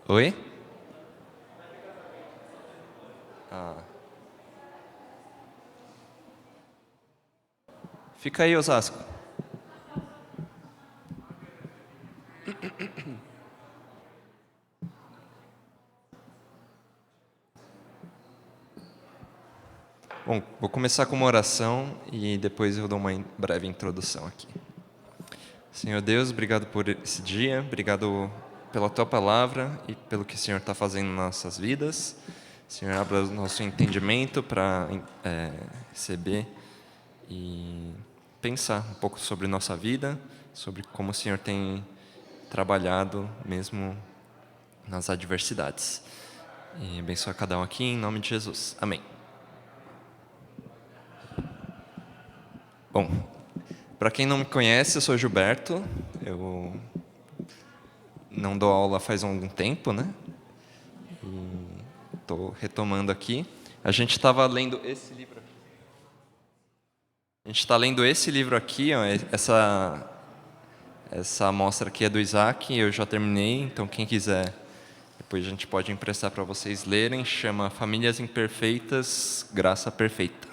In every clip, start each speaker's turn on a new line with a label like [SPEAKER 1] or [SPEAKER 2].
[SPEAKER 1] Oi? Ah. Fica aí, Osasco. Bom, vou começar com uma oração e depois eu dou uma breve introdução aqui. Senhor Deus, obrigado por esse dia, obrigado pela Tua palavra e pelo que o Senhor está fazendo nas nossas vidas. Senhor, abra o nosso entendimento para receber e pensar um pouco sobre nossa vida, sobre como o Senhor tem trabalhado mesmo nas adversidades. E abençoa cada um aqui em nome de Jesus. Amém. Bom, para quem não me conhece, eu sou Gilberto. Eu não dou aula faz algum tempo, né? Estou retomando aqui. A gente estava lendo esse livro aqui. A gente está lendo esse livro aqui, ó, essa amostra aqui é do Isaac, eu já terminei, então quem quiser, depois a gente pode emprestar para vocês lerem, chama Famílias Imperfeitas, Graça Perfeita.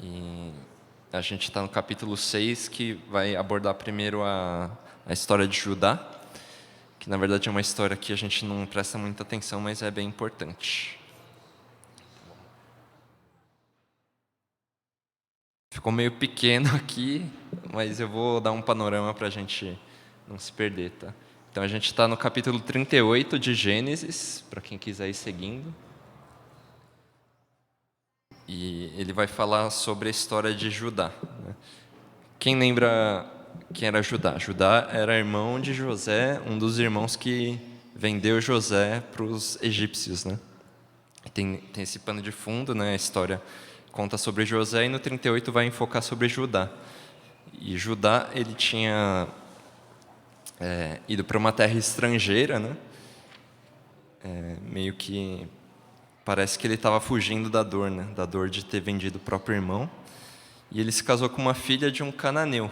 [SPEAKER 1] E a gente está no capítulo 6, que vai abordar primeiro a história de Judá, que na verdade é uma história que a gente não presta muita atenção, mas é bem importante. Ficou meio pequeno aqui, mas eu vou dar um panorama para a gente não se perder, tá? Então a gente está no capítulo 38 de Gênesis, para quem quiser ir seguindo. E ele vai falar sobre a história de Judá, né? Quem lembra quem era Judá? Judá era irmão de José, um dos irmãos que vendeu José para os egípcios, né? Tem esse pano de fundo, né? A história conta sobre José e no 38 vai enfocar sobre Judá. E Judá, ele tinha ido para uma terra estrangeira, né? Meio que parece que ele estava fugindo da dor, né? Da dor de ter vendido o próprio irmão. E ele se casou com uma filha de um cananeu.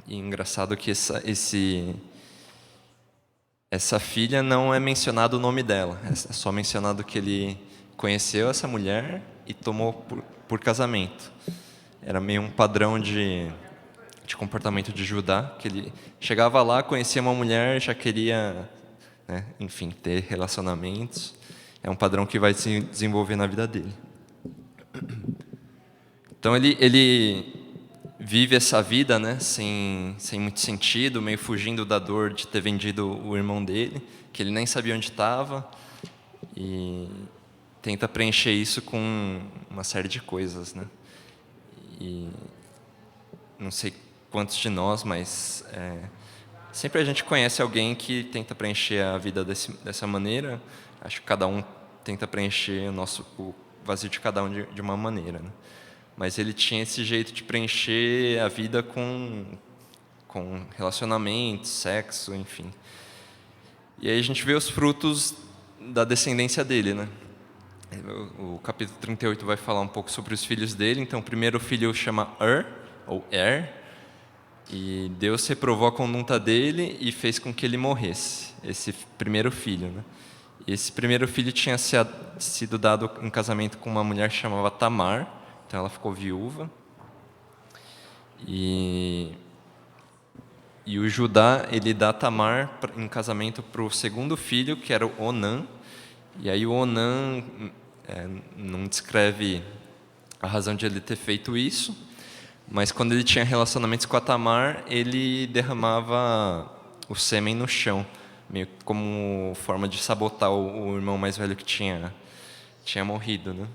[SPEAKER 1] E engraçado que essa filha não é mencionado o nome dela, é só mencionado que ele conheceu essa mulher e tomou por casamento. Era meio um padrão de comportamento de Judá, que ele chegava lá, conhecia uma mulher, já queria, né, enfim, ter relacionamentos. É um padrão que vai se desenvolver na vida dele. Então ele vive essa vida, né, sem muito sentido, meio fugindo da dor de ter vendido o irmão dele, que ele nem sabia onde estava, e tenta preencher isso com uma série de coisas, né? E não sei quantos de nós, mas sempre a gente conhece alguém que tenta preencher a vida dessa maneira. Acho que cada um tenta preencher o vazio de cada um de uma maneira, né? Mas ele tinha esse jeito de preencher a vida com relacionamentos, sexo, enfim. E aí a gente vê os frutos da descendência dele, né? O capítulo 38 vai falar um pouco sobre os filhos dele. Então, o primeiro filho chama ou Er, e Deus reprovou a conduta dele e fez com que ele morresse, esse primeiro filho, né? E esse primeiro filho tinha sido dado em casamento com uma mulher que chamava Tamar. Então ela ficou viúva. E o Judá, ele dá Tamar em casamento para o segundo filho, que era o Onã. E aí o Onã não descreve a razão de ele ter feito isso, mas quando ele tinha relacionamentos com a Tamar, ele derramava o sêmen no chão, meio como forma de sabotar o irmão mais velho que tinha morrido, né?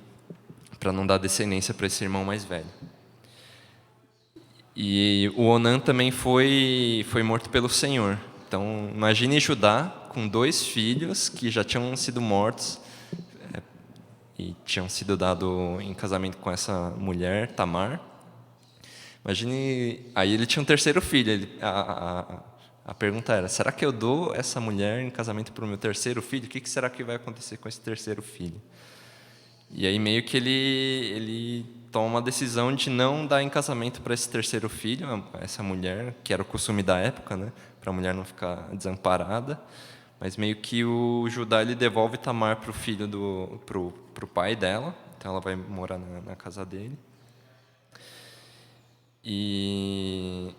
[SPEAKER 1] Para não dar descendência para esse irmão mais velho. E o Onã também foi morto pelo Senhor. Então, imagine Judá com 2 filhos que já tinham sido mortos e tinham sido dados em casamento com essa mulher, Tamar. Imagine, aí ele tinha um terceiro filho. A pergunta era: será que eu dou essa mulher em casamento para o meu terceiro filho? O que será que vai acontecer com esse terceiro filho? E aí meio que ele toma uma decisão de não dar em casamento para esse terceiro filho, essa mulher, que era o costume da época, né, para a mulher não ficar desamparada. Mas meio que o Judá ele devolve Tamar para o filho pro pai dela, então ela vai morar na casa dele. E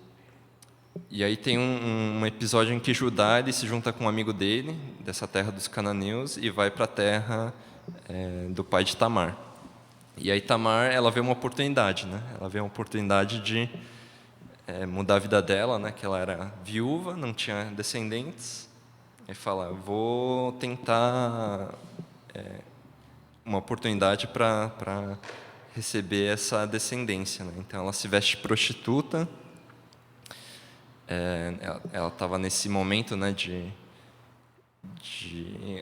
[SPEAKER 1] aí tem um episódio em que Judá ele se junta com um amigo dele, dessa terra dos cananeus, e vai para a terra do pai de Tamar. E aí Tamar, ela vê uma oportunidade, né? Ela vê uma oportunidade de mudar a vida dela, né? Que ela era viúva, não tinha descendentes. E fala, vou tentar uma oportunidade para receber essa descendência, né? Então ela se veste prostituta. Ela estava nesse momento, né, de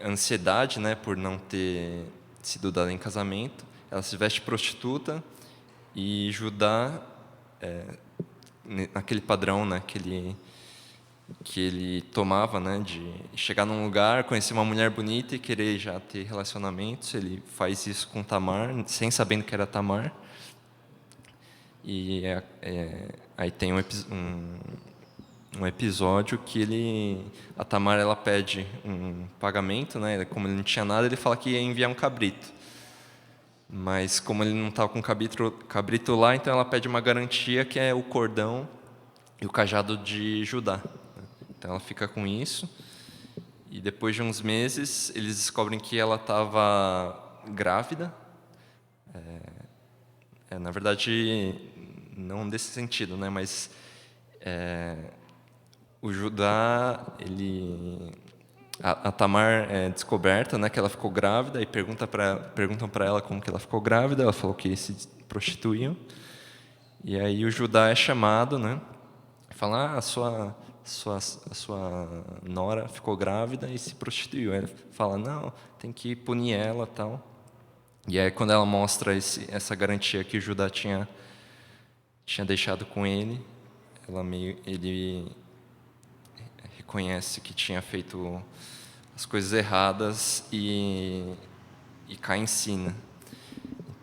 [SPEAKER 1] ansiedade, né, por não ter sido dada em casamento. Ela se veste prostituta e Judá, naquele padrão, né, que ele tomava, né, de chegar num lugar, conhecer uma mulher bonita e querer já ter relacionamentos. Ele faz isso com Tamar, sem sabendo que era Tamar. E aí tem um episódio que a Tamar ela pede um pagamento, né? Como ele não tinha nada, ele fala que ia enviar um cabrito. Mas como ele não estava com cabrito lá, então ela pede uma garantia que é o cordão e o cajado de Judá. Então ela fica com isso. E depois de uns meses, eles descobrem que ela estava grávida. Na verdade, não desse sentido, né? Mas o Judá, a Tamar é descoberta, né, que ela ficou grávida, e perguntam para ela como que ela ficou grávida. Ela falou que se prostituíam. E aí o Judá é chamado, né? Fala, a sua nora ficou grávida e se prostituiu. Aí ele fala, não, tem que punir ela, tal. E aí quando ela mostra essa garantia que o Judá tinha deixado com ele, ele reconhece que tinha feito as coisas erradas e cai em si, né?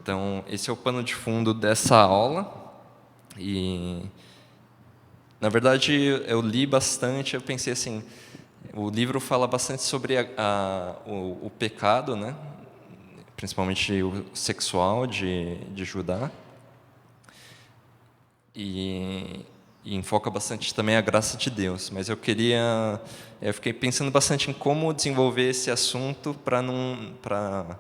[SPEAKER 1] Então, esse é o pano de fundo dessa aula. E, na verdade, eu li bastante, eu pensei assim, o livro fala bastante sobre o pecado, né? Principalmente o sexual de Judá. E enfoca bastante também a graça de Deus. Mas eu fiquei pensando bastante em como desenvolver esse assunto para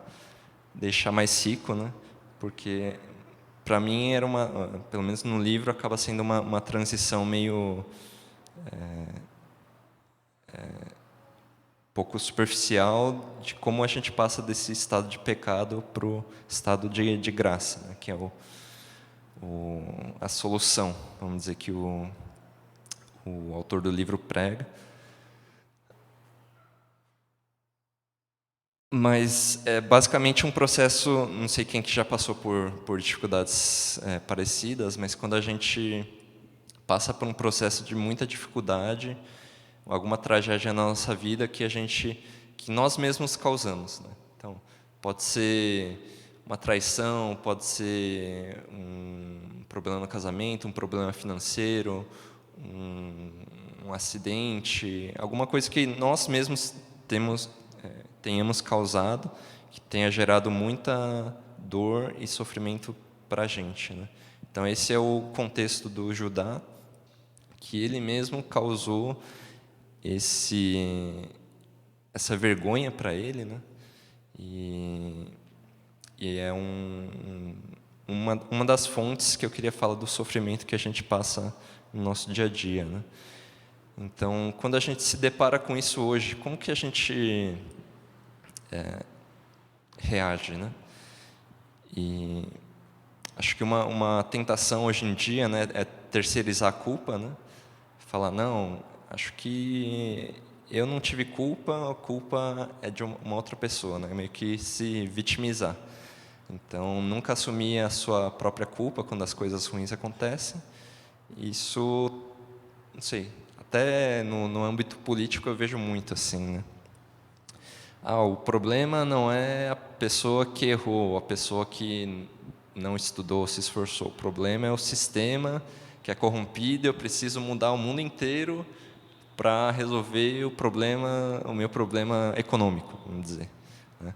[SPEAKER 1] deixar mais rico, né? Porque para mim era pelo menos no livro acaba sendo uma transição meio pouco superficial de como a gente passa desse estado de pecado para o estado de graça, né? Que é a solução, vamos dizer, que o autor do livro prega. Mas é basicamente um processo, não sei quem que já passou por dificuldades parecidas, mas quando a gente passa por um processo de muita dificuldade, alguma tragédia na nossa vida que nós mesmos causamos, né? Então, pode ser uma traição, pode ser um problema no casamento, um problema financeiro, um acidente, alguma coisa que nós mesmos tenhamos causado, que tenha gerado muita dor e sofrimento para a gente, né? Então, esse é o contexto do Judá, que ele mesmo causou essa vergonha para ele, né? E é uma das fontes que eu queria falar do sofrimento que a gente passa no nosso dia a dia, né? Então, quando a gente se depara com isso hoje, como que a gente reage, né? E acho que uma tentação hoje em dia, né, é terceirizar a culpa, né? Falar, não, acho que eu não tive culpa, a culpa é de uma outra pessoa, né? Meio que se vitimizar. Então, nunca assumir a sua própria culpa quando as coisas ruins acontecem. Isso, não sei, até no âmbito político eu vejo muito assim, né? O problema não é a pessoa que errou, a pessoa que não estudou, se esforçou. O problema é o sistema que é corrompido, eu preciso mudar o mundo inteiro para resolver o meu problema econômico, vamos dizer, né?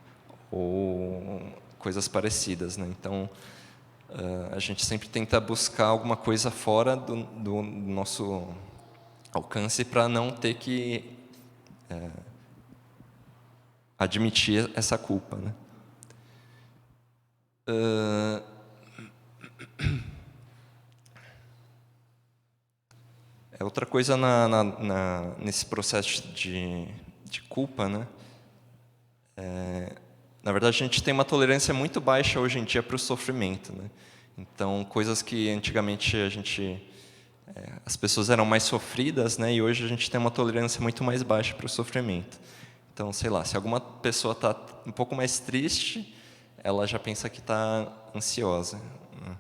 [SPEAKER 1] Ou coisas parecidas, né? Então, a gente sempre tenta buscar alguma coisa fora do nosso alcance para não ter que admitir essa culpa, né? Outra coisa nesse processo de culpa, né? Na verdade, a gente tem uma tolerância muito baixa hoje em dia para o sofrimento, né? Então, coisas que antigamente as pessoas eram mais sofridas, né? E hoje a gente tem uma tolerância muito mais baixa para o sofrimento. Então, sei lá, se alguma pessoa está um pouco mais triste, ela já pensa que está ansiosa, né?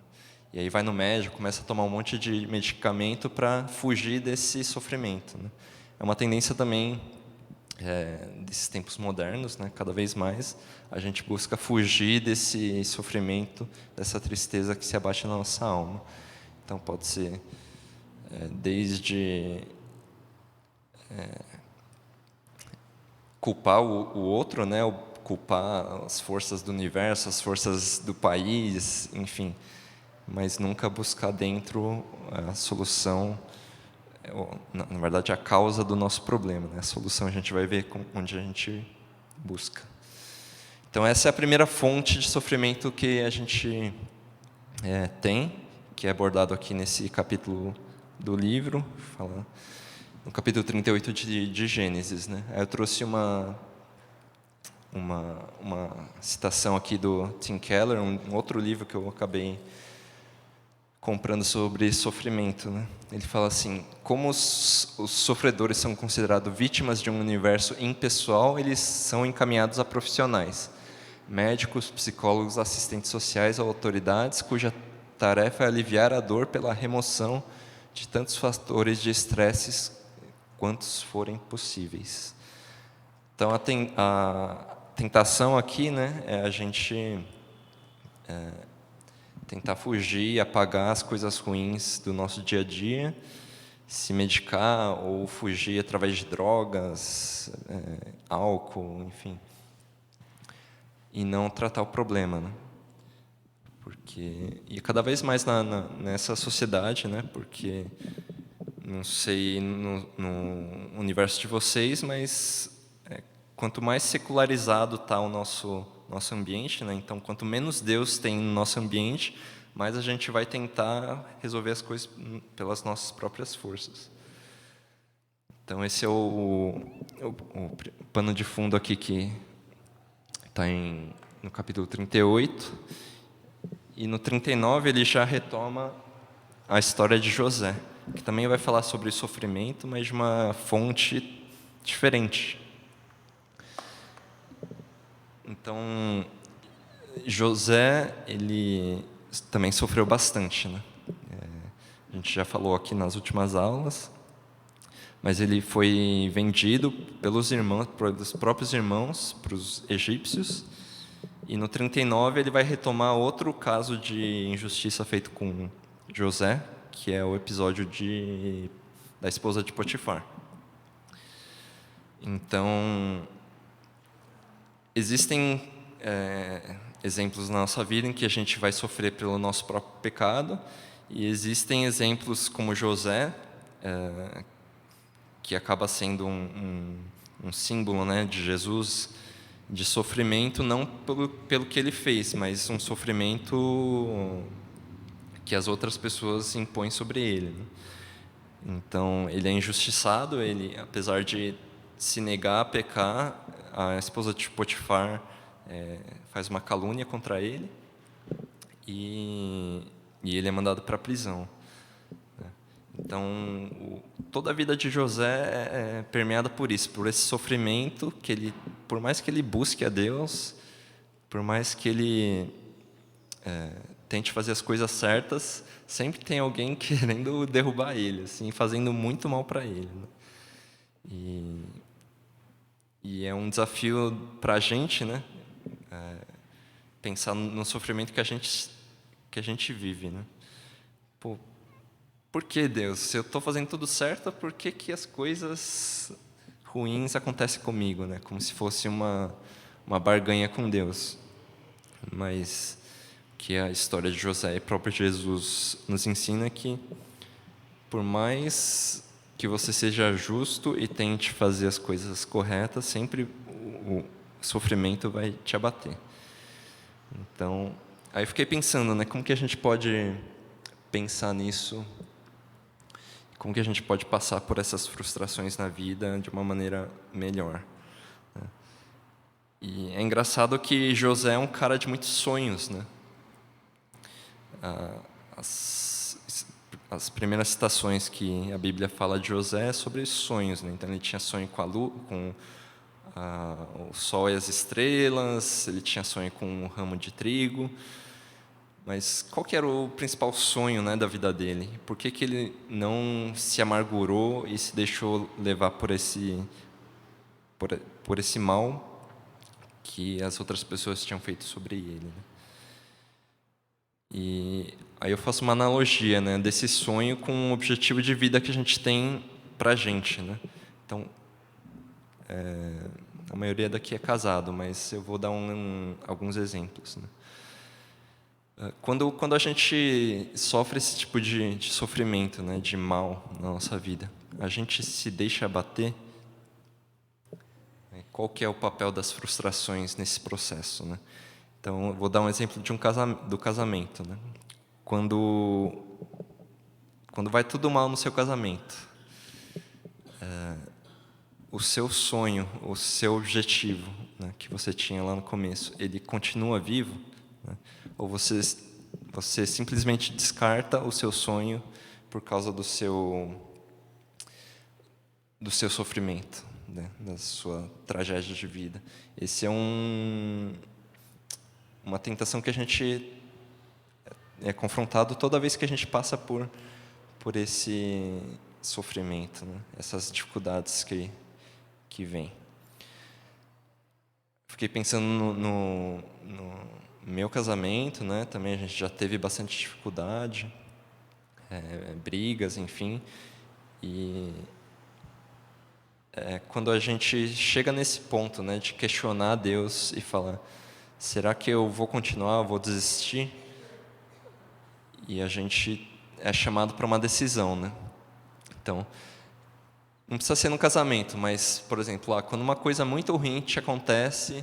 [SPEAKER 1] E aí vai no médico, começa a tomar um monte de medicamento para fugir desse sofrimento, né? É uma tendência também desses tempos modernos, né? Cada vez mais a gente busca fugir desse sofrimento, dessa tristeza que se abate na nossa alma. Então pode ser desde culpar o outro, né? Culpar as forças do universo, as forças do país, enfim, mas nunca buscar dentro a solução, na verdade a causa do nosso problema, né? A solução a gente vai ver onde a gente busca. Então essa é a primeira fonte de sofrimento que a gente tem, que é abordado aqui nesse capítulo do livro, fala no capítulo 38 de Gênesis, né? Aí eu trouxe uma citação aqui do Tim Keller, um outro livro que eu acabei comprando sobre sofrimento, né? Ele fala assim: como os sofredores são considerados vítimas de um universo impessoal, eles são encaminhados a profissionais, médicos, psicólogos, assistentes sociais ou autoridades, cuja tarefa é aliviar a dor pela remoção de tantos fatores de estresses quantos forem possíveis. Então, a tentação aqui, né, é a gente tentar fugir, apagar as coisas ruins do nosso dia a dia, se medicar ou fugir através de drogas, álcool, enfim, e não tratar o problema, né? E cada vez mais nessa sociedade, né? Porque não sei no universo de vocês, mas quanto mais secularizado está o nosso ambiente, né? Então, quanto menos Deus tem no nosso ambiente, mais a gente vai tentar resolver as coisas pelas nossas próprias forças. Então, esse é o pano de fundo aqui que está no capítulo 38. E no 39 ele já retoma a história de José, que também vai falar sobre sofrimento, mas de uma fonte diferente. Então, José, ele também sofreu bastante, né? A gente já falou aqui nas últimas aulas, mas ele foi vendido pelos próprios irmãos para os egípcios, e no 39 ele vai retomar outro caso de injustiça feito com José, que é o episódio da esposa de Potifar. Então, existem exemplos na nossa vida em que a gente vai sofrer pelo nosso próprio pecado, e existem exemplos como José, que acaba sendo um símbolo, né, de Jesus, de sofrimento, não pelo que ele fez, mas um sofrimento que as outras pessoas impõem sobre ele, né? Então, ele é injustiçado, ele, apesar de se negar a pecar, a esposa de Potifar faz uma calúnia contra ele e ele é mandado para a prisão. Então, toda a vida de José é permeada por isso, por esse sofrimento que ele, por mais que ele busque a Deus, por mais que ele tente fazer as coisas certas, sempre tem alguém querendo derrubar ele, assim, fazendo muito mal para ele, né? E é um desafio para a gente, né? Pensar no sofrimento que a gente vive, né? Pô, por que Deus? Se eu estou fazendo tudo certo, por que que as coisas ruins acontecem comigo, né? Como se fosse uma barganha com Deus. Mas que a história de José e próprio Jesus nos ensina que, por mais que você seja justo e tente fazer as coisas corretas, sempre o sofrimento vai te abater. Então, aí eu fiquei pensando, né, como que a gente pode pensar nisso, como que a gente pode passar por essas frustrações na vida de uma maneira melhor. E é engraçado que José é um cara de muitos sonhos, né? As primeiras citações que a Bíblia fala de José é sobre sonhos, né? Então ele tinha sonho com a lua, com o sol e as estrelas, ele tinha sonho com um ramo de trigo. Mas qual que era o principal sonho, né, da vida dele? Por que que ele não se amargurou e se deixou levar por esse mal que as outras pessoas tinham feito sobre ele, né? E aí eu faço uma analogia, né, desse sonho com o objetivo de vida que a gente tem para a gente, né? Então, a maioria daqui é casado, mas eu vou dar alguns exemplos, né? Quando a gente sofre esse tipo de sofrimento, né, de mal na nossa vida, a gente se deixa abater. Né? Qual que é o papel das frustrações nesse processo, né? Então, eu vou dar um exemplo de do casamento, né? Quando vai tudo mal no seu casamento, o seu sonho, o seu objetivo, né, que você tinha lá no começo, ele continua vivo, né? Ou você simplesmente descarta o seu sonho por causa do seu sofrimento, né, da sua tragédia de vida. Esse é uma tentação que a gente é confrontado toda vez que a gente passa por esse sofrimento, né, essas dificuldades que vêm. Fiquei pensando no meu casamento, né? Também a gente já teve bastante dificuldade, brigas, enfim. E quando a gente chega nesse ponto, né, de questionar Deus e falar: será que eu vou continuar, vou desistir? E a gente é chamado para uma decisão, né? Então, não precisa ser no casamento, mas, por exemplo, quando uma coisa muito ruim te acontece,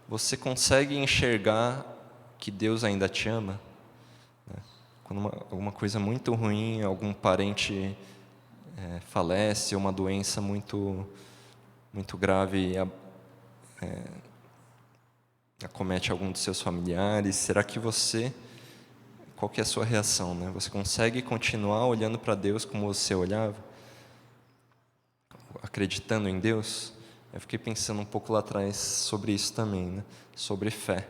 [SPEAKER 1] você consegue enxergar que Deus ainda te ama? Né? Quando alguma coisa muito ruim, algum parente falece, ou uma doença muito, muito grave acomete algum dos seus familiares, será que qual que é a sua reação, né? Você consegue continuar olhando para Deus como você olhava? Acreditando em Deus? Eu fiquei pensando um pouco lá atrás sobre isso também, né? Sobre fé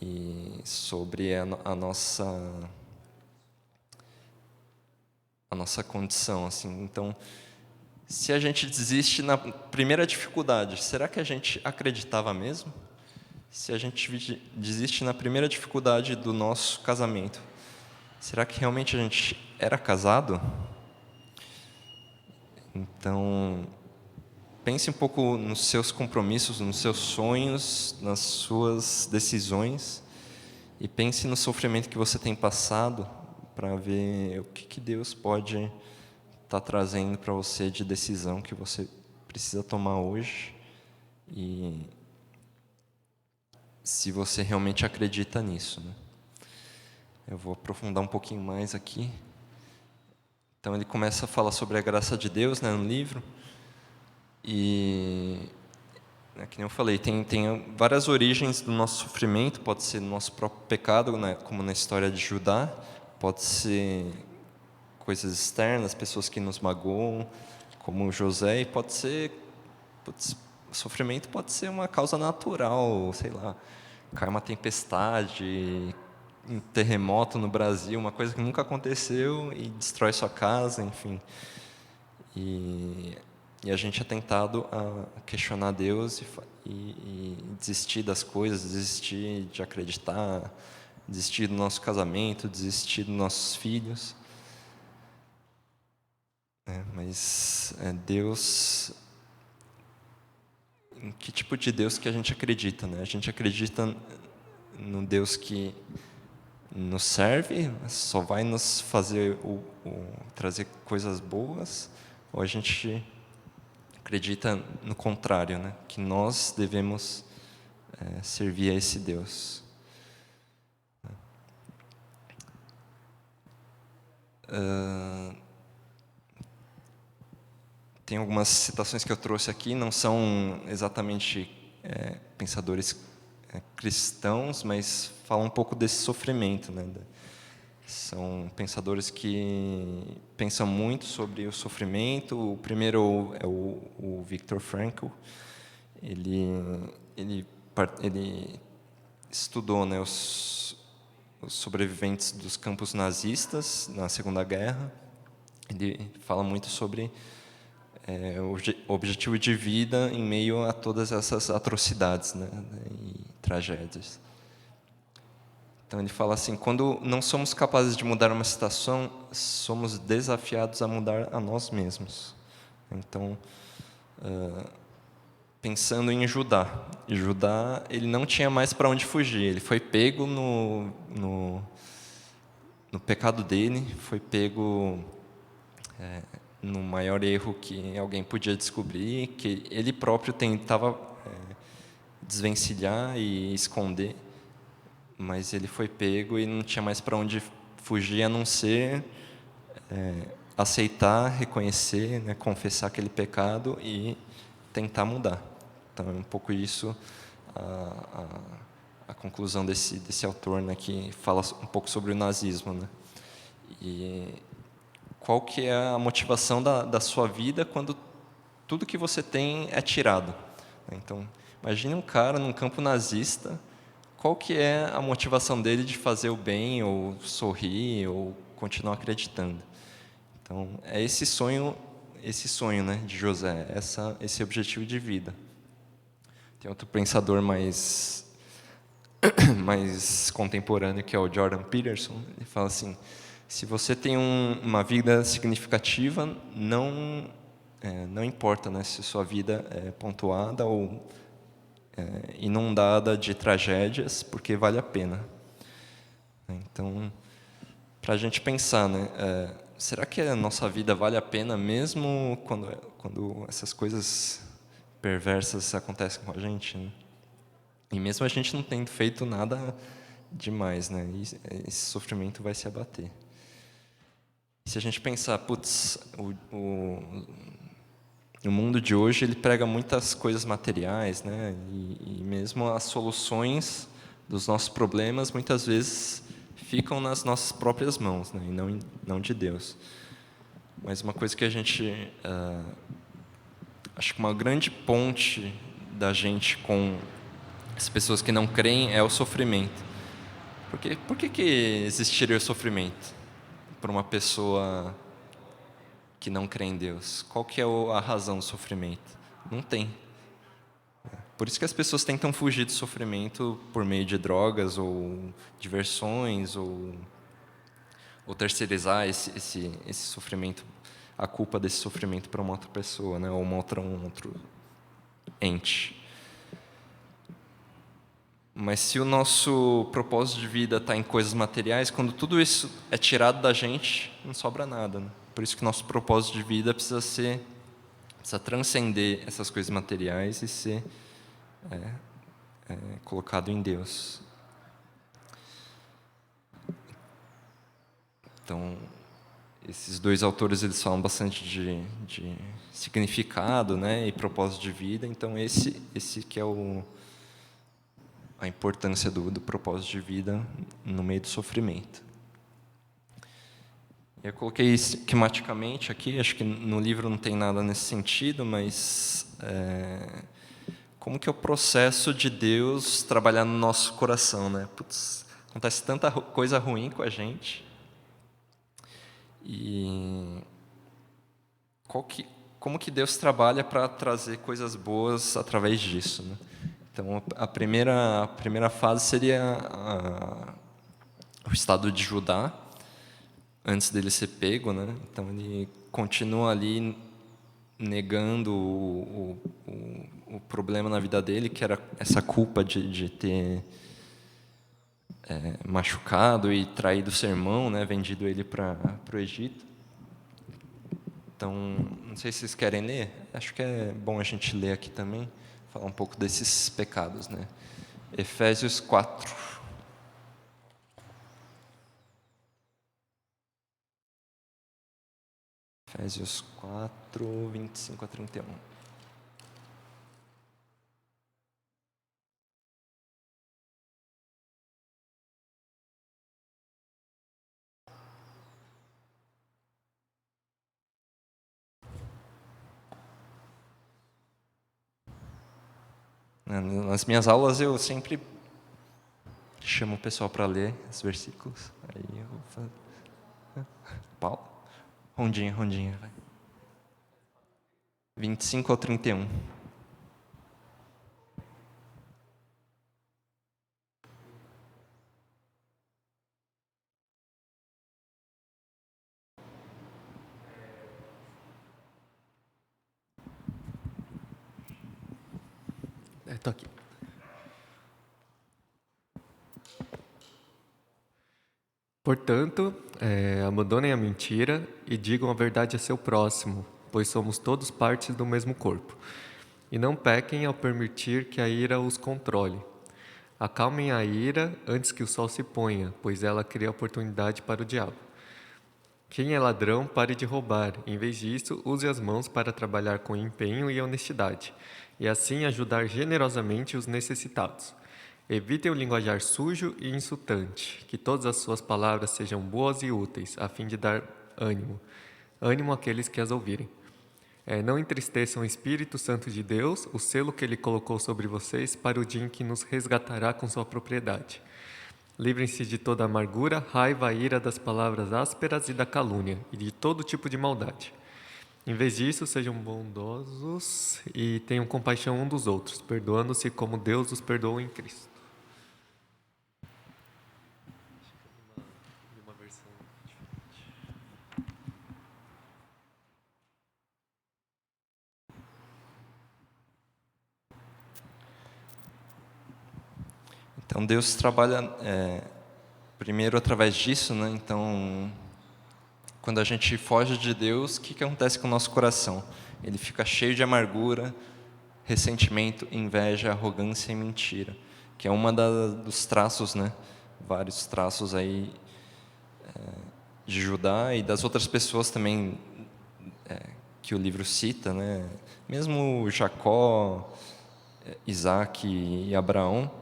[SPEAKER 1] e sobre a nossa condição, assim. Então, se a gente desiste na primeira dificuldade, será que a gente acreditava mesmo? Se a gente desiste na primeira dificuldade do nosso casamento, será que realmente a gente era casado? Então, pense um pouco nos seus compromissos, nos seus sonhos, nas suas decisões, e pense no sofrimento que você tem passado para ver o que Deus pode estar trazendo para você de decisão que você precisa tomar hoje, e se você realmente acredita nisso, né? Eu vou aprofundar um pouquinho mais aqui. Então ele começa a falar sobre a graça de Deus, né, no livro. E, que nem eu falei, tem várias origens do nosso sofrimento. Pode ser no nosso próprio pecado, né, como na história de Judá. Pode ser coisas externas, pessoas que nos magoam, como José. E o sofrimento pode ser uma causa natural, sei lá, cai uma tempestade, um terremoto no Brasil, uma coisa que nunca aconteceu e destrói sua casa, enfim. E a gente é tentado a questionar Deus e desistir das coisas, desistir de acreditar, desistir do nosso casamento, desistir dos nossos filhos. Mas Deus, em que tipo de Deus que a gente acredita, né? A gente acredita no Deus que nos serve, só vai nos fazer trazer coisas boas, ou a gente acredita no contrário, né? Que nós devemos servir a esse Deus. Tem algumas citações que eu trouxe aqui, não são exatamente pensadores cristãos, mas falam um pouco desse sofrimento, né? São pensadores que pensam muito sobre o sofrimento. O primeiro é o Viktor Frankl. Ele estudou, né, os sobreviventes dos campos nazistas na Segunda Guerra. Ele fala muito sobre o objetivo de vida em meio a todas essas atrocidades, né, e tragédias. Então ele fala assim: quando não somos capazes de mudar uma situação, somos desafiados a mudar a nós mesmos. Então, pensando em Judá. E Judá, ele não tinha mais para onde fugir. Ele foi pego no pecado dele, foi pego no maior erro que alguém podia descobrir, que ele próprio tentava desvencilhar e esconder, mas ele foi pego e não tinha mais para onde fugir, a não ser aceitar, reconhecer, né, confessar aquele pecado e tentar mudar. Então é um pouco isso a conclusão desse autor, né, que fala um pouco sobre o nazismo, né? E qual que é a motivação da sua vida quando tudo que você tem é tirado? Então, imagine um cara num campo nazista, qual que é a motivação dele de fazer o bem, ou sorrir, ou continuar acreditando? Então, é esse sonho, né, de José, esse objetivo de vida. Tem outro pensador mais contemporâneo, que é o Jordan Peterson. Ele fala assim: se você tem uma vida significativa, não importa, né, se sua vida é pontuada ou inundada de tragédias, porque vale a pena. Então, para a gente pensar, né, será que a nossa vida vale a pena mesmo quando essas coisas perversas acontecem com a gente, né? E mesmo a gente não tendo feito nada demais, né, esse sofrimento vai se abater. Se a gente pensar, putz, o mundo de hoje ele prega muitas coisas materiais, né, e mesmo as soluções dos nossos problemas muitas vezes ficam nas nossas próprias mãos, né, e não de Deus. Mas uma coisa que a gente acho que uma grande ponte da gente com as pessoas que não creem é o sofrimento. Por que existiria o sofrimento para uma pessoa que não crê em Deus? Qual que é a razão do sofrimento? Não tem. Por isso que as pessoas tentam fugir do sofrimento por meio de drogas ou diversões ou terceirizar esse sofrimento, a culpa desse sofrimento para uma outra pessoa, né, ou um outro ente. Mas se o nosso propósito de vida está em coisas materiais, quando tudo isso é tirado da gente, não sobra nada, né? Por isso que nosso propósito de vida precisa transcender essas coisas materiais e ser colocado em Deus. Então, esses dois autores eles falam bastante de significado, né, e propósito de vida. Então, esse que é a importância do propósito de vida no meio do sofrimento. Eu coloquei esquematicamente aqui, acho que no livro não tem nada nesse sentido, mas como que é o processo de Deus trabalhar no nosso coração, né? Putz, acontece tanta coisa ruim com a gente. E como que Deus trabalha para trazer coisas boas através disso, né? Então, a primeira fase seria o estado de Judá, antes dele ser pego, né? Então, ele continua ali negando o problema na vida dele, que era essa culpa de ter machucado e traído seu irmão, né, vendido ele para o Egito. Então, não sei se vocês querem ler. Acho que é bom a gente ler aqui também, falar um pouco desses pecados, né? Efésios 4. Efésios 4, 25 a 31. Nas minhas aulas eu sempre chamo o pessoal para ler os versículos. Aí eu vou fazer. Paulo? Rondinha, vai. 25 ao 31.
[SPEAKER 2] Estou aqui. Portanto, abandonem a mentira e digam a verdade a seu próximo, pois somos todos partes do mesmo corpo. E não pequem ao permitir que a ira os controle. Acalmem a ira antes que o sol se ponha, pois ela cria oportunidade para o diabo. Quem é ladrão, pare de roubar. Em vez disso, use as mãos para trabalhar com empenho e honestidade, e assim ajudar generosamente os necessitados. Evitem o linguajar sujo e insultante, que todas as suas palavras sejam boas e úteis, a fim de dar ânimo àqueles que as ouvirem. Não entristeçam o Espírito Santo de Deus, o selo que Ele colocou sobre vocês, para o dia em que nos resgatará com sua propriedade. Livrem-se de toda amargura, raiva, ira, das palavras ásperas e da calúnia, e de todo tipo de maldade. Em vez disso, sejam bondosos e tenham compaixão um dos outros, perdoando-se como Deus os perdoou em Cristo.
[SPEAKER 1] Então, Deus trabalha primeiro através disso, né? Então, quando a gente foge de Deus, o que acontece com o nosso coração? Ele fica cheio de amargura, ressentimento, inveja, arrogância e mentira, que é uma dos traços, né? Vários traços aí de Judá e das outras pessoas também que o livro cita, né? Mesmo Jacó, Isaac e Abraão,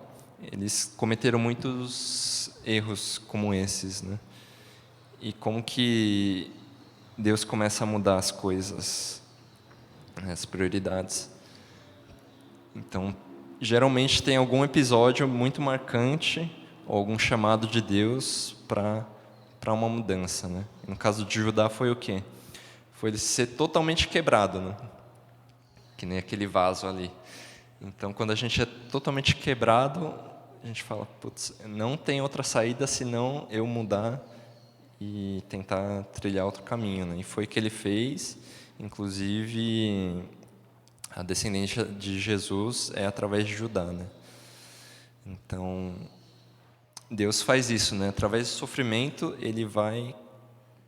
[SPEAKER 1] eles cometeram muitos erros como esses, né? E como que Deus começa a mudar as coisas, as prioridades. Então, geralmente tem algum episódio muito marcante ou algum chamado de Deus para uma mudança, né? No caso de Judá foi o quê? Foi ele ser totalmente quebrado, né? Que nem aquele vaso ali. Então, quando a gente é totalmente quebrado, a gente fala, putz, não tem outra saída senão eu mudar e tentar trilhar outro caminho, né? E foi o que ele fez. Inclusive, a descendência de Jesus é através de Judá, né? Então, Deus faz isso, né? Através do sofrimento, Ele vai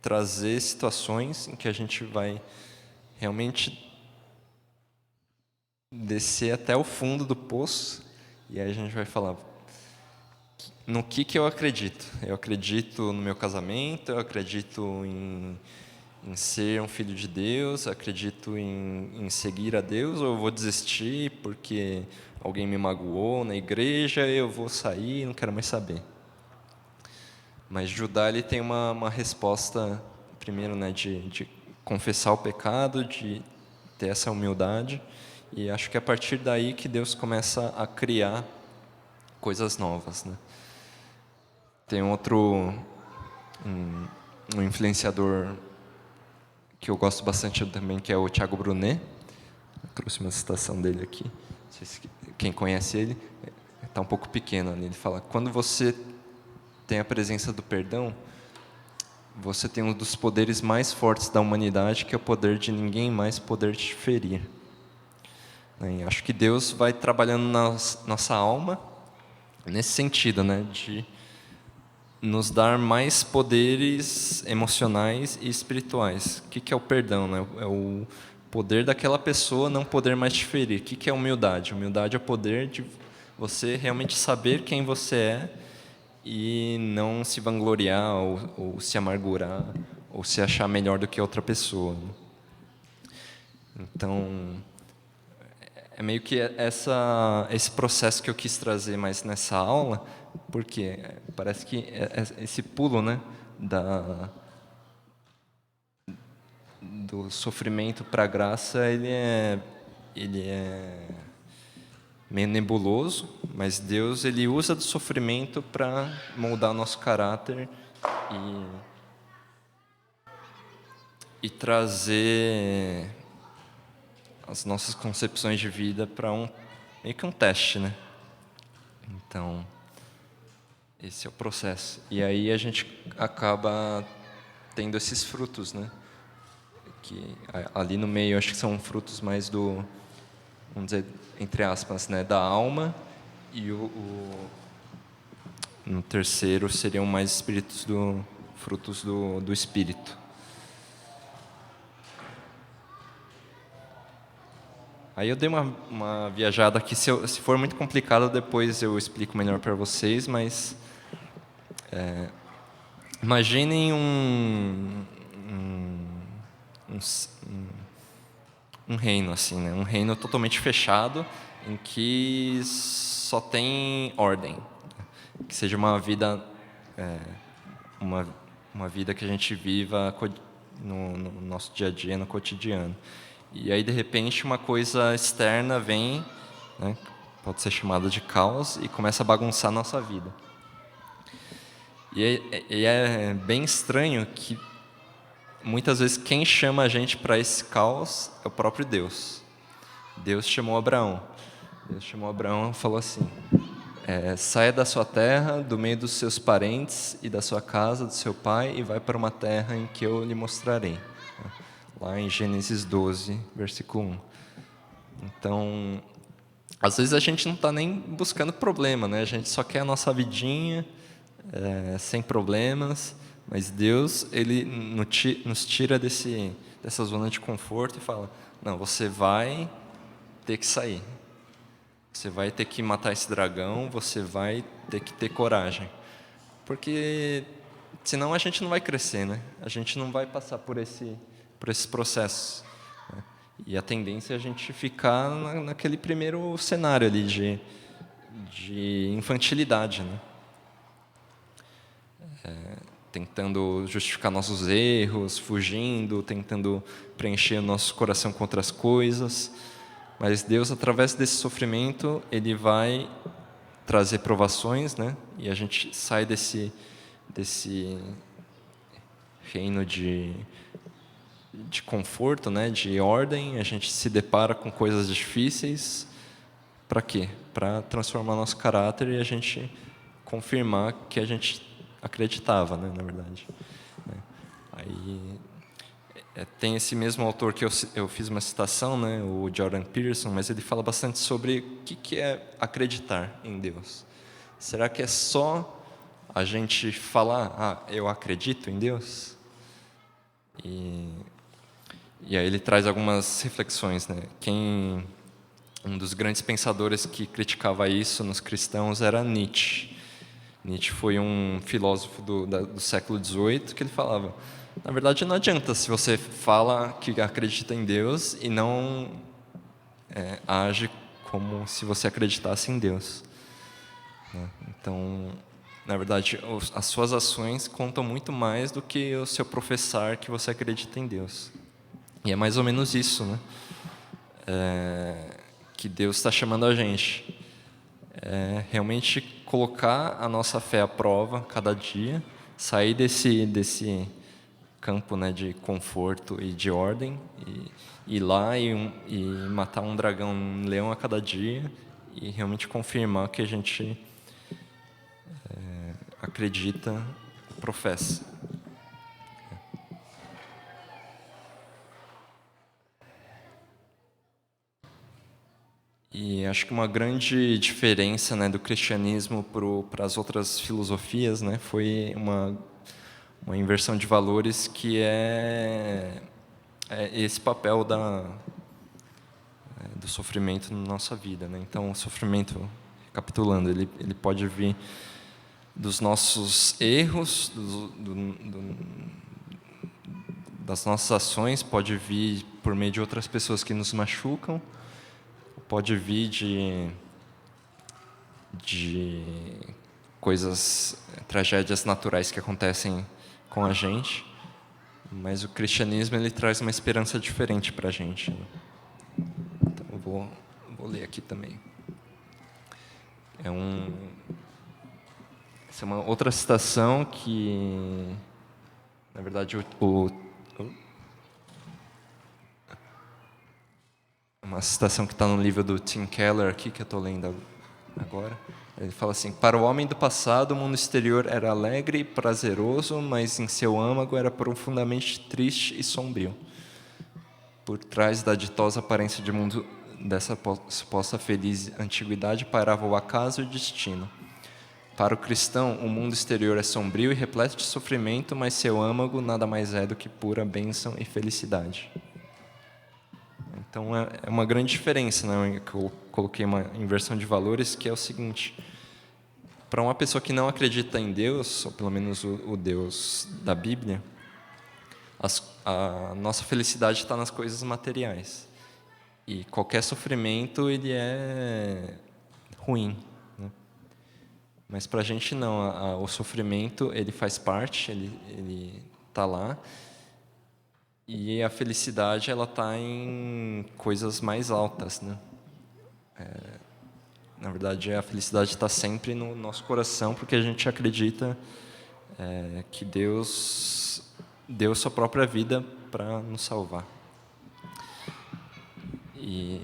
[SPEAKER 1] trazer situações em que a gente vai realmente descer até o fundo do poço e aí a gente vai falar no que eu acredito. Eu acredito no meu casamento, eu acredito em ser um filho de Deus, acredito em seguir a Deus, ou eu vou desistir porque alguém me magoou na igreja, eu vou sair, não quero mais saber. Mas Judá ele tem uma resposta, primeiro, né, de confessar o pecado, de ter essa humildade, e acho que é a partir daí que Deus começa a criar coisas novas, né? Tem um influenciador que eu gosto bastante também, que é o Thiago Brunet. Eu trouxe uma citação dele aqui. Não sei se quem conhece ele, está um pouco pequeno ali. Ele fala: quando você tem a presença do perdão, você tem um dos poderes mais fortes da humanidade, que é o poder de ninguém mais poder te ferir. E acho que Deus vai trabalhando na nossa alma nesse sentido, né, de nos dar mais poderes emocionais e espirituais. O que é o perdão, né? É o poder daquela pessoa não poder mais te ferir. O que é humildade? Humildade é o poder de você realmente saber quem você é e não se vangloriar ou se amargurar ou se achar melhor do que outra pessoa. Então, é meio que esse processo que eu quis trazer mais nessa aula, porque parece que esse pulo, né, do sofrimento para a graça, ele é meio nebuloso, mas Deus ele usa do sofrimento para moldar nosso caráter e trazer as nossas concepções de vida para meio que um teste, né? Então, esse é o processo. E aí a gente acaba tendo esses frutos, né? Que ali no meio acho que são frutos mais vamos dizer, entre aspas, né, da alma, e no terceiro seriam mais frutos do espírito. Aí eu dei uma viajada aqui, se for muito complicado, depois eu explico melhor para vocês, mas imaginem um reino assim, né? Um reino totalmente fechado, em que só tem ordem, que seja uma vida, uma vida que a gente viva no nosso dia a dia, no cotidiano. E aí de repente uma coisa externa vem, né? Pode ser chamada de caos, e começa a bagunçar a nossa vida. E é bem estranho que muitas vezes quem chama a gente para esse caos é o próprio Deus. Deus chamou Abraão. Deus chamou Abraão e falou assim: saia da sua terra, do meio dos seus parentes e da sua casa, do seu pai, e vai para uma terra em que eu lhe mostrarei. Lá em Gênesis 12, versículo 1. Então, às vezes a gente não está nem buscando problema, né? A gente só quer a nossa vidinha, sem problemas, mas Deus ele nos tira dessa zona de conforto e fala: não, você vai ter que sair, você vai ter que matar esse dragão, você vai ter que ter coragem, porque senão a gente não vai crescer, né? A gente não vai passar por esses processos, né? E a tendência é a gente ficar naquele primeiro cenário ali de infantilidade, né? Tentando justificar nossos erros, fugindo, tentando preencher o nosso coração com outras coisas. Mas Deus, através desse sofrimento, Ele vai trazer provações, né? E a gente sai desse reino de conforto, né? De ordem. A gente se depara com coisas difíceis. Para quê? Para transformar nosso caráter e a gente confirmar que a gente acreditava, né, na verdade. Aí tem esse mesmo autor que eu fiz uma citação, né, o Jordan Peterson, mas ele fala bastante sobre o que é acreditar em Deus. Será que é só a gente falar, eu acredito em Deus? E aí ele traz algumas reflexões, né? Um dos grandes pensadores que criticava isso nos cristãos era Nietzsche. Nietzsche foi um filósofo do século XVIII que ele falava: na verdade, não adianta se você fala que acredita em Deus e não age como se você acreditasse em Deus. Então, na verdade, as suas ações contam muito mais do que o seu professar que você acredita em Deus. E é mais ou menos isso, né? Que Deus está chamando a gente. Realmente colocar a nossa fé à prova cada dia, sair desse campo, né, de conforto e de ordem, e ir lá e matar um dragão, um leão a cada dia, e realmente confirmar que a gente acredita, professa. acho que uma grande diferença, né, do cristianismo para as outras filosofias, né, foi uma inversão de valores que é esse papel do sofrimento na nossa vida, né? Então, o sofrimento, recapitulando, ele pode vir dos nossos erros, das nossas ações, pode vir por meio de outras pessoas que nos machucam, pode vir de coisas, tragédias naturais que acontecem com a gente, mas o cristianismo ele traz uma esperança diferente para a gente, né? Então, eu vou ler aqui também. Essa é uma outra citação que, na verdade, uma citação que está no livro do Tim Keller aqui, que eu estou lendo agora. Ele fala assim: para o homem do passado, o mundo exterior era alegre e prazeroso, mas em seu âmago era profundamente triste e sombrio. Por trás da ditosa aparência de mundo dessa suposta feliz antiguidade pairava o acaso e o destino. Para o cristão, o mundo exterior é sombrio e repleto de sofrimento, mas seu âmago nada mais é do que pura bênção e felicidade. Então, é uma grande diferença, né? Que eu coloquei uma inversão de valores, que é o seguinte: para uma pessoa que não acredita em Deus, ou pelo menos o Deus da Bíblia, a nossa felicidade está nas coisas materiais. E qualquer sofrimento, ele é ruim, né? Mas para a gente não, o sofrimento ele faz parte, ele está lá, e a felicidade ela está em coisas mais altas, né? Na verdade, a felicidade está sempre no nosso coração, porque a gente acredita que Deus deu sua própria vida para nos salvar. E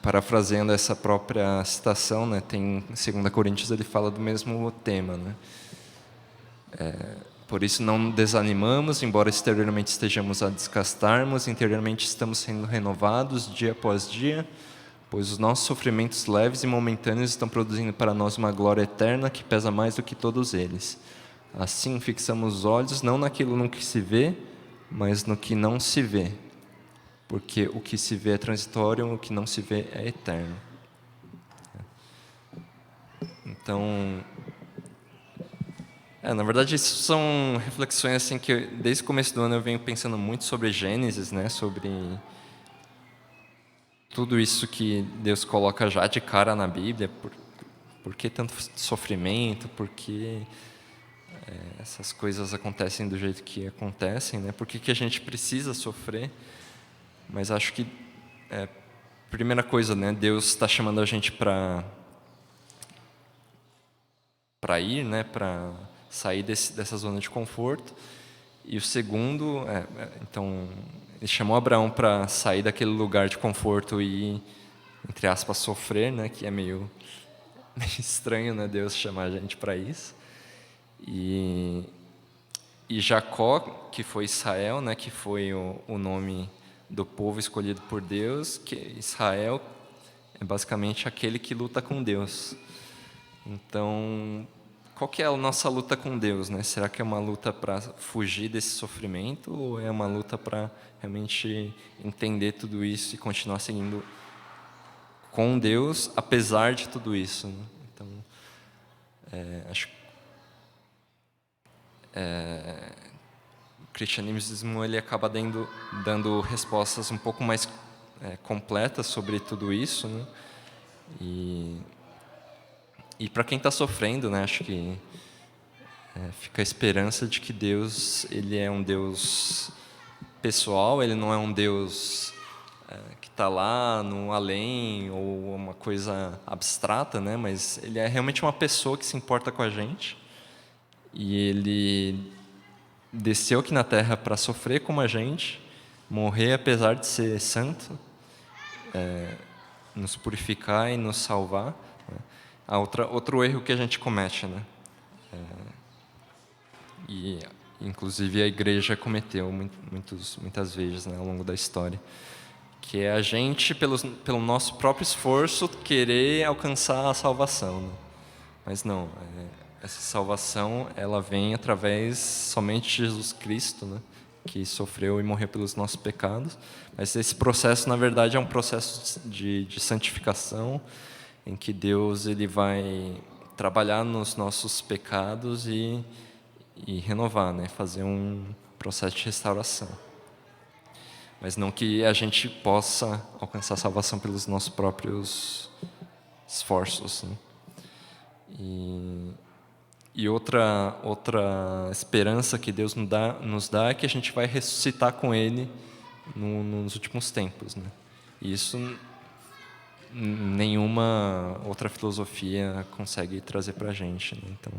[SPEAKER 1] parafraseando essa própria citação, né, tem em 2 Coríntios ele fala do mesmo tema, né? Por isso não desanimamos, embora exteriormente estejamos a desgastarmos, interiormente estamos sendo renovados dia após dia, pois os nossos sofrimentos leves e momentâneos estão produzindo para nós uma glória eterna que pesa mais do que todos eles. Assim, fixamos os olhos não naquilo no que se vê, mas no que não se vê, porque o que se vê é transitório, o que não se vê é eterno. Então, na verdade, isso são reflexões assim que desde o começo do ano eu venho pensando muito sobre Gênesis, né? Sobre tudo isso que Deus coloca já de cara na Bíblia. Por que tanto sofrimento? Por que essas coisas acontecem do jeito que acontecem, né? Por que a gente precisa sofrer? Mas acho que, primeira coisa, né? Deus está chamando a gente para ir, né? Para sair dessa zona de conforto. E o segundo, então, ele chamou Abraão para sair daquele lugar de conforto e, entre aspas, sofrer, né? Que é meio estranho, né? Deus chamar a gente para isso. E Jacó, que foi Israel, né? Que foi o nome do povo escolhido por Deus, que Israel é basicamente aquele que luta com Deus. Então, qual que é a nossa luta com Deus, né? Será que é uma luta para fugir desse sofrimento ou é uma luta para realmente entender tudo isso e continuar seguindo com Deus apesar de tudo isso, né? Então, acho que o cristianismo ele acaba dando respostas um pouco mais completas sobre tudo isso, né? E para quem está sofrendo, né, acho que fica a esperança de que Deus ele é um Deus pessoal, ele não é um Deus que está lá no além ou uma coisa abstrata, né, mas ele é realmente uma pessoa que se importa com a gente e ele desceu aqui na Terra para sofrer como a gente, morrer apesar de ser santo, nos purificar e nos salvar. Outro erro que a gente comete, né? E inclusive a igreja cometeu muitas vezes, né, ao longo da história, que é a gente, pelo nosso próprio esforço, querer alcançar a salvação, né? Mas não, essa salvação ela vem através somente de Jesus Cristo, né? Que sofreu e morreu pelos nossos pecados. Mas esse processo, na verdade, é um processo de santificação, em que Deus ele vai trabalhar nos nossos pecados e renovar, né? Fazer um processo de restauração. Mas não que a gente possa alcançar a salvação pelos nossos próprios esforços, né? E outra esperança que Deus nos dá é que a gente vai ressuscitar com Ele nos últimos tempos, né? E isso nenhuma outra filosofia consegue trazer para a gente, né? Então,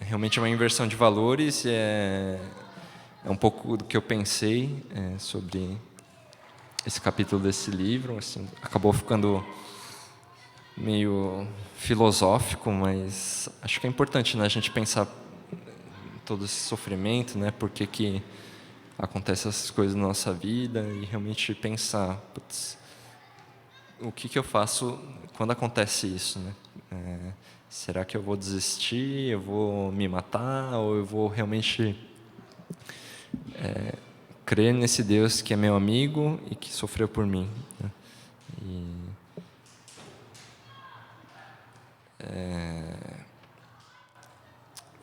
[SPEAKER 1] realmente é uma inversão de valores, é um pouco do que eu pensei sobre esse capítulo desse livro. Assim, acabou ficando meio filosófico, mas acho que é importante, né, a gente pensar todo esse sofrimento, né, por que acontecem essas coisas na nossa vida e realmente pensar, putz, o que eu faço quando acontece isso, né? Será que eu vou desistir, eu vou me matar, ou eu vou realmente crer nesse Deus que é meu amigo e que sofreu por mim, né?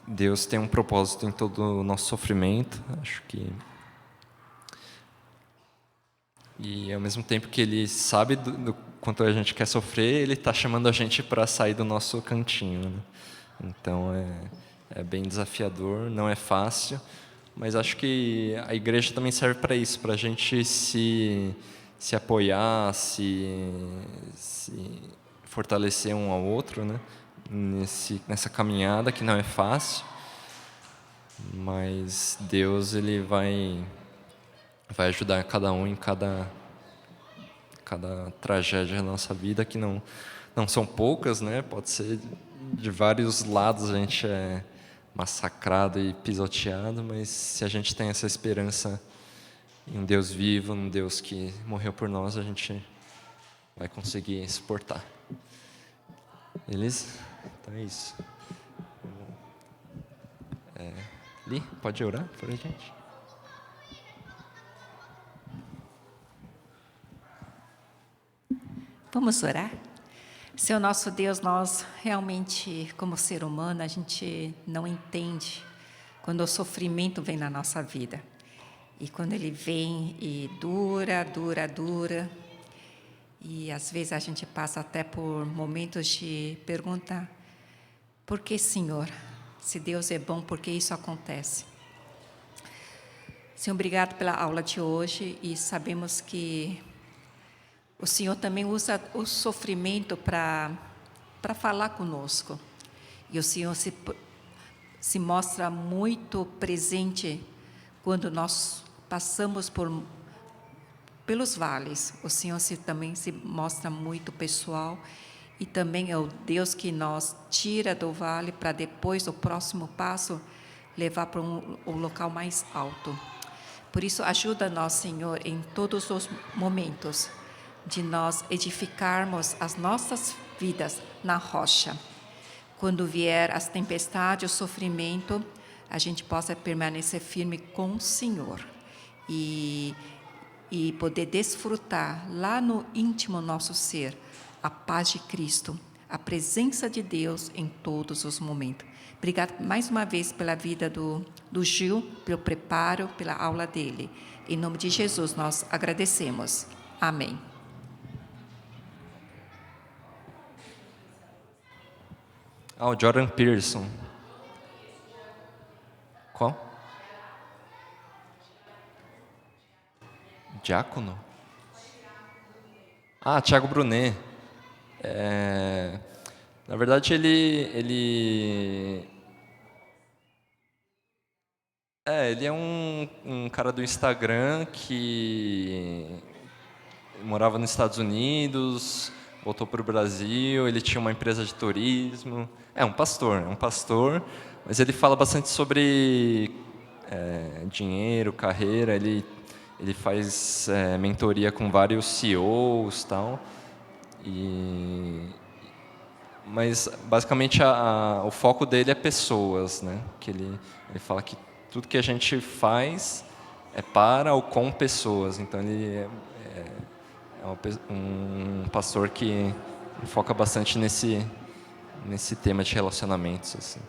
[SPEAKER 1] Deus tem um propósito em todo o nosso sofrimento, acho que. E ao mesmo tempo que Ele sabe do quanto a gente quer sofrer, Ele está chamando a gente para sair do nosso cantinho, né? Então é bem desafiador, não é fácil, mas acho que a igreja também serve para isso, para a gente se apoiar, se fortalecer um ao outro, né? Nessa caminhada que não é fácil, mas Deus ele vai ajudar cada um em cada tragédia da nossa vida, que não são poucas, né? Pode ser de vários lados, a gente é massacrado e pisoteado, mas se a gente tem essa esperança em um Deus vivo, um Deus que morreu por nós, a gente vai conseguir suportar. Beleza? Então é isso. Li, pode orar por a gente?
[SPEAKER 3] Vamos orar? Senhor nosso Deus, nós realmente, como ser humano, a gente não entende quando o sofrimento vem na nossa vida. E quando ele vem e dura, e às vezes a gente passa até por momentos de perguntar: por que, Senhor? Se Deus é bom, por que isso acontece? Senhor, obrigado pela aula de hoje, e sabemos que o Senhor também usa o sofrimento para falar conosco. E o Senhor se mostra muito presente quando nós passamos pelos vales. O Senhor também se mostra muito pessoal, e também é o Deus que nos tira do vale para depois, o próximo passo, levar para um local mais alto. Por isso, ajuda-nos, Senhor, em todos os momentos, de nós edificarmos as nossas vidas na rocha. Quando vier as tempestades, o sofrimento, a gente possa permanecer firme com o Senhor e poder desfrutar lá no íntimo nosso ser a paz de Cristo, a presença de Deus em todos os momentos. Obrigada mais uma vez pela vida do Gil, pelo preparo, pela aula dele. Em nome de Jesus, nós agradecemos. Amém.
[SPEAKER 1] O Jordan Peterson. Qual? Diácono? Thiago Brunet. Na verdade, ele é um cara do Instagram que morava nos Estados Unidos, voltou para o Brasil, ele tinha uma empresa de turismo. É um pastor, mas ele fala bastante sobre dinheiro, carreira. Ele ele faz mentoria com vários CEOs, tal. Mas basicamente o foco dele é pessoas, né? Que ele fala que tudo que a gente faz é para ou com pessoas. Então ele um pastor que foca bastante nesse tema de relacionamentos, assim.